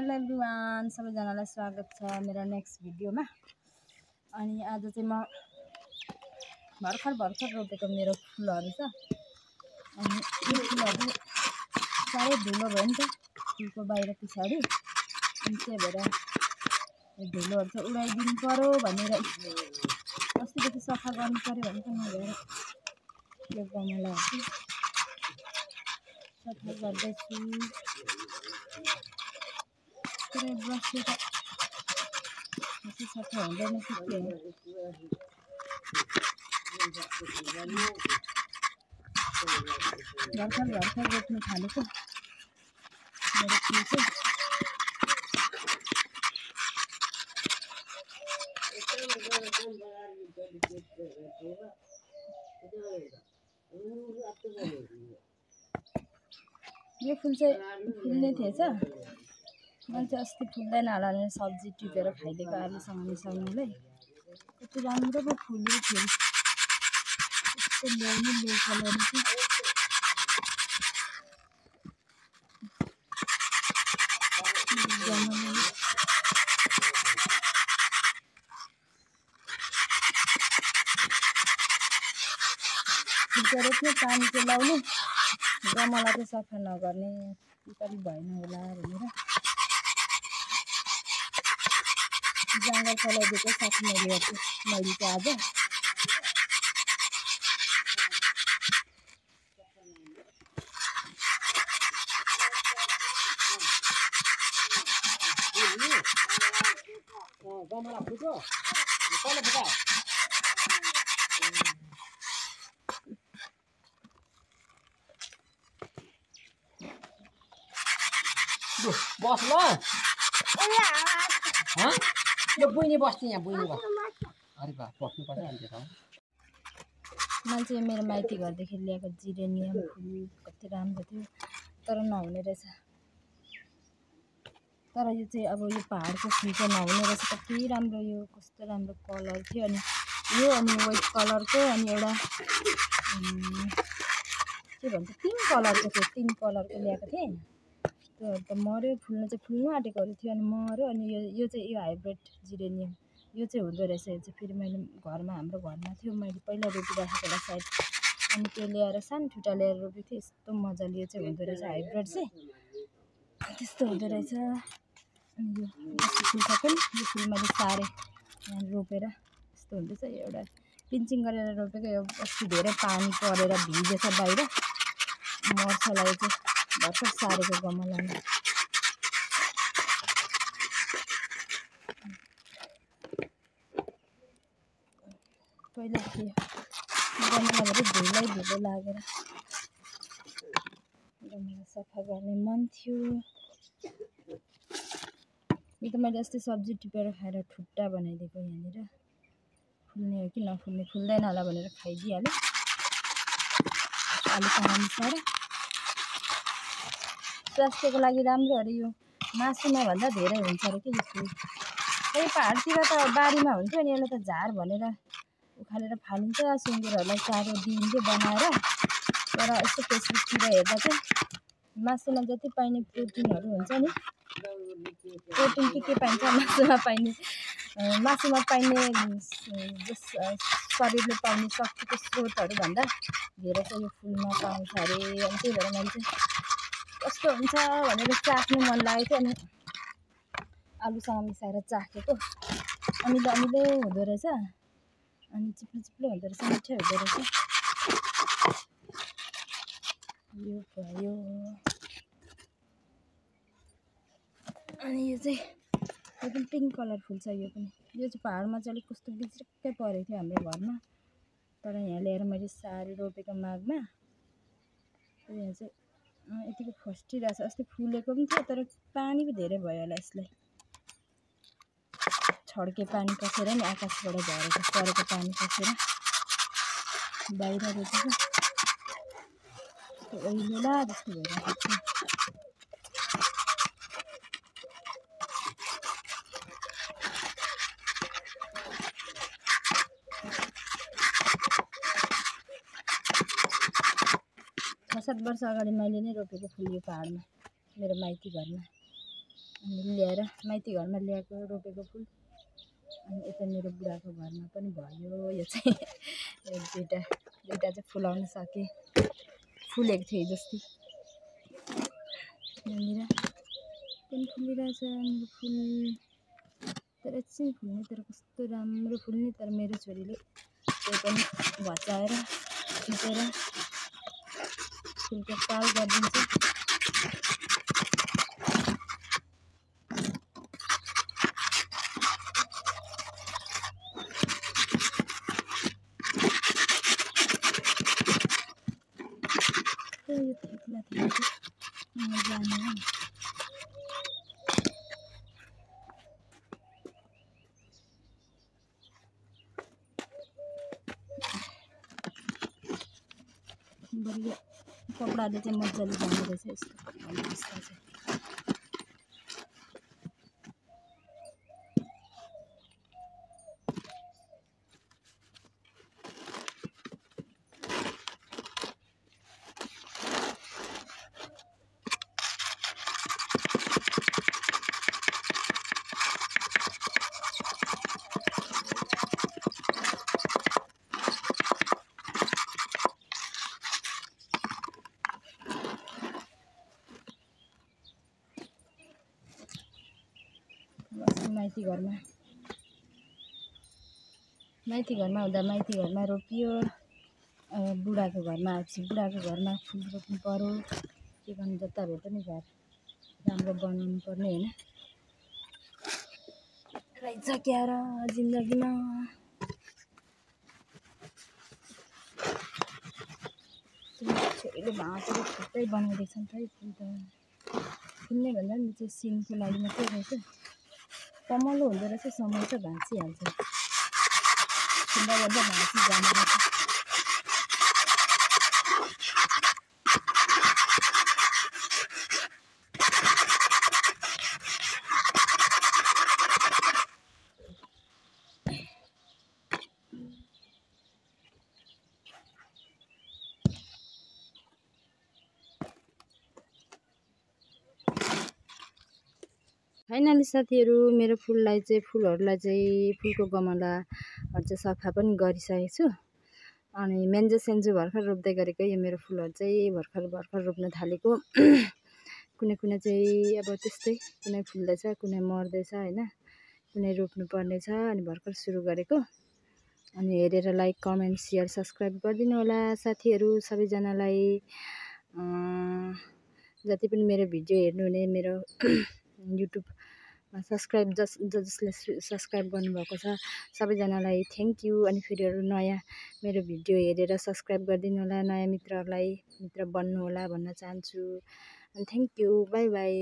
Hello everyone, सबैजनालाई स्वागत छ मेरो नेक्स्ट भिडियोमा। अनि आज चाहिँ म भर्खर रोपेको मेरो फुलहरू छ। अनि यो फुलहरू साह्रै धुलो भयो नि त फुलको बाहिर पछाडि, अनि त्यही भएर यो धुलोहरू चाहिँ उडाइदिनु पर्यो भनेर अस्तिदेखि सफा गर्नु पर्यो भने त नभएर यो गमलाहरू सफा गर्दैछु। तर ब्रसले त बेसी सफा हुँदैन कि के हो। भर्खर रोप्नु थालेको मेरो फुल चाहिँ। यो फुल चाहिँ फुल्ने थिएछ, मैले चाहिँ अस्ति फुल्दैन होला भने सब्जी टिपेर खाइदिएको आलुसँग मिसाउनुलाई। कति राम्रो पो फुल्यो फेरि, यस्तो ल्याउनु लो कलर चाहिँ। फुलको रोप्ने पानी चाहिँ लाउने, गमला चाहिँ सफा नगर्ने, पिपली भएन होला भनेर जङ्गल फलाइदिएको साथी मैले चाहिँ आज। गमला फुट्यो कहिले फुटायो? बस ल यो बुइनी बस्ने यहाँ बुइनी बस। अरे बा बस्नुपर्छ अनि त्यो मान्छे मेरो माइती घरदेखि ल्याएको जिरेनियम फुल कति राम्रो थियो, तर नहुने रहेछ। तर यो चाहिँ अब यो पहाडको फुल चाहिँ नहुने रहेछ। कति राम्रो, यो कस्तो राम्रो कलर थियो। अनि यो अनि व्हाइट कलरको अनि एउटा के भन्छ पिङ्क कलरको थियो, पिङ्क कलरको ल्याएको थिएँ। त्योहरू त मऱ्यो, फुल्नु आँटेकोहरू थियो अनि मऱ्यो। अनि यो चाहिँ यो हाइब्रिड जिरेनियम यो चाहिँ हुँदो रहेछ। यो चाहिँ फेरि मैले हाम्रो घरमा थियो, मैले पहिला रोपिराखेको होला सायद, अनि त्यो ल्याएर सानो ठुटा ल्याएर रोपेको थिएँ। यस्तो मजाले यो चाहिँ हुँदो रहेछ, हाइब्रिड चाहिँ त्यस्तो हुँदो रहेछ। अनि यो फुल छ पनि, यो फुल मैले सारेँ यहाँ रोपेर, यस्तो हुँदैछ। एउटा पिन्चिङ गरेर रोपेको, यो अस्ति धेरै पानी परेर भिजेछ बाहिर, मर्छलाई चाहिँ भर्खर सारेको गमलामा। पहिला थियो गमलाभरि धुलो लागेर गमला सफा गर्ने मन थियो। यो त मैले अस्ति सब्जी टिपेर खाएर ठुट्टा बनाइदिएको, यहाँनिर फुल्ने हो कि नफुल्ने, फुल्दैन होला भनेर खाइदिइहालेँ आलुसँग मिसाएर। स्वास्थ्यको लागि राम्रो अरे यो, मासुमा भन्दा धेरै हुन्छ अरे कि यो फुल। त्यही पहाडतिर त बारीमा हुन्थ्यो अनि यसलाई त झार भनेर उखालेर फालिन्छ, सुँगुरहरूलाई चारो दिइन्थ्यो बनाएर। तर यस्तो फेसबुकतिर हेर्दा चाहिँ मासुमा जति पाइने प्रोटिनहरू हुन्छ नि, प्रोटिन के पाइन्छ मासुमा पाइने जस शरीरले पाउने शक्तिको स्रोतहरू भन्दा धेरै चाहिँ यो फुलमा पाउँछ अरे। अनि त्यही भएर मैले चाहिँ कस्तो हुन्छ भनेर चाख्नु मन लागेको थियो, अनि आलुसँग मिसाएर चाखेको। अमिलो हुँदो रहेछ, अनि चिप्लो हुँदो रहेछ, मिठो हुँदो रहेछ। यो भयो। अनि यो चाहिँ यो पनि पिङ्क कलर फुल छ। यो चाहिँ पहाडमा चाहिँ अलिक कस्तो बिच्रिक्कै परेको थियो हाम्रो घरमा, तर यहाँ ल्याएर मैले सारी रोपेको माघमा। यहाँ चाहिँ यतिको फस्टिरहेछ। अस्ति फुलेको पनि थियो, तर पानी पो धेरै भयो होला यसलाई। छड्के पानी पसेर नि, आकाशबाट परेको पानी पसेर बाहिर रोपेको ओइलेला जस्तो भइरहेको छ। छ 7 वर्ष अगाडि मैले नै रोपेको फुल यो पहाडमा, मेरो माइती घरमा। अनि ल्याएर माइती घरमा ल्याएको रोपेको फुल। अनि यता मेरो बुढाको घरमा पनि भयो। यो चाहिँ यो दुईटा चाहिँ फुलाउन सके, फुलेको थियो जस्तै। यहाँनिर पनि फुलिरहेछ मेरो फुल, तर एकछिन फुल्ने, तर कस्तो राम्रो फुल्ने। तर मेरो छोरीले त्यो पनि भचाएर खिचेर फुलको पाल गरिदिन्छ। यो थेक्ला जाने हो। बरु कपडाले चाहिँ मजाले जाने रहेछ यस्तो अवस्था चाहिँ। माइती घरमा हुँदा माइती घरमा रोपियो। बुढाको घरमा आएपछि बुढाको घरमा फुल रोप्नु पर्यो। के गर्नु, जता भए पनि घर राम्रो बनाउनु पर्ने होइन रहेछ क्या र जिन्दगीमा। छोरीले भाँचेर छुट्टै बनाइदिएको छ नि त फुल त। फुल्ने भन्दा पनि चाहिँ सिनको लागि मात्रै रहेछ। कमलो हुँदो रहेछ, समय त भाँचिहाल्छ। फुल्दा गर्दा भाँची जाने रहेछ। फाइनली साथीहरू मेरो फुलहरूलाई चाहिँ फुलको गमलाहरू चाहिँ सफा पनि गरिसकेको छु। अनि मेन्जो सेन्जो भर्खर रोप्दै गरेको। यो मेरो फुलहरू चाहिँ भर्खर रोप्न थालेको। कुनै चाहिँ अब त्यस्तै, कुनै फुल्दैछ, कुनै मर्दैछ होइन, कुनै रोप्नु पर्ने छ। अनि भर्खर सुरु गरेको। अनि हेरेर लाइक कमेन्ट सेयर सब्सक्राइब गरिदिनु होला साथीहरू। सबैजनालाई जति पनि मेरो भिडियो हेर्नुहुने, मेरो युट्युबमा सब्सक्राइब जसले सब्सक्राइब गर्नुभएको छ सबैजनालाई थ्याङ्क यू। अनि फेरि अरू नयाँ मेरो भिडियो हेरेर सब्सक्राइब गरिदिनु होला, नयाँ मित्रहरूलाई मित्र बन्नु होला भन्न चाहन्छु। अनि थ्याङ्क यू, बाई बाई।